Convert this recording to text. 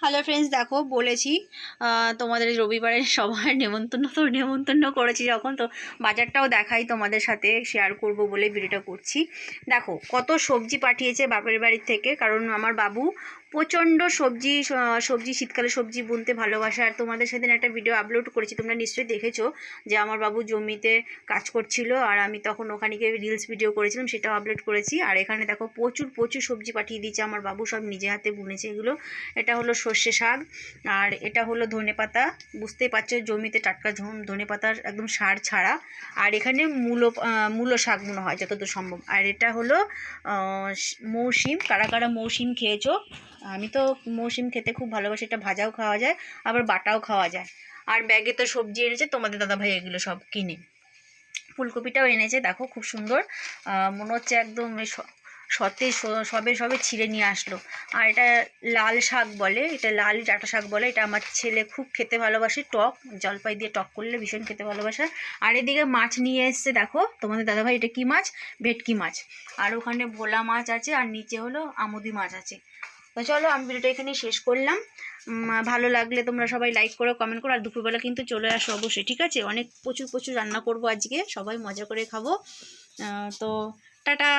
Hello friends, দেখো বলেছি তোমাদের রবিবারে সবার নেমন্তন্ন করেছি যখন, তো বাজারটাও দেখাই তোমাদের সাথে শেয়ার করব বলে ভিডিওটা করছি। দেখো কত সবজি পাঠিয়েছে বাপের বাড়ির থেকে, কারণ আমার বাবু প্রচণ্ড সবজি শীতকালে সবজি বুনতে ভালোবাসে। আর তোমাদের সেদিন একটা ভিডিও আপলোড করেছি, তোমরা নিশ্চয়ই দেখেছো, যে আমার বাবু জমিতে কাজ করছিল আর আমি তখন ওখানে গিয়ে রিলস ভিডিও করেছিলাম, সেটাও আপলোড করেছি। আর এখানে দেখো প্রচুর প্রচুর সবজি পাঠিয়ে দিয়েছে আমার বাবু, সব নিজে হাতে বুনেছে এগুলো। এটা হলো সর্ষে শাক, আর এটা হলো ধনেপাতা। বুঝতেই পারছো জমিতে টাটকা ধনেপাতার একদম সার ছাড়া। আর এখানে মূলো শাক মনে হয় যতদূর সম্ভব। আর এটা হলো মৌসিম। কারা কারা মৌসিম খেয়েছো? আমি তো মৌসিম খেতে খুব ভালোবাসি, এটা ভাজাও খাওয়া যায় আবার বাটাও খাওয়া যায়। আর ব্যাগে তো সবজি এনেছে তোমাদের দাদাভাই, এগুলো সব কিনে। ফুলকপিটাও এনেছে, দেখো খুব সুন্দর, মনে হচ্ছে একদম সতেজ, সবে ছিঁড়ে নিয়ে আসলো। আর এটা লাল শাক বলে, এটা লাল ডাঁটা শাক বলে। এটা আমার ছেলে খুব খেতে ভালোবাসে, টক জলপাই দিয়ে টক করলে ভীষণ খেতে ভালোবাসে। আর এদিকে মাছ নিয়ে এসছে, দেখো তোমাদের দাদাভাই, এটা কি মাছ? ভেটকি মাছ। আর ওখানে ভোলা মাছ আছে, আর নিচে হলো আমুদি মাছ আছে। তো চলো আমি ভিডিওটা এখানে শেষ করলাম। ভালো লাগলে তোমরা সবাই লাইক করো, কমেন্ট করো। আর দুপুরবেলা কিন্তু চলে আসো অবশ্যই, ঠিক আছে? অনেক প্রচুর প্রচুর রান্না করবো আজকে, সবাই মজা করে খাবো। তো টাটা।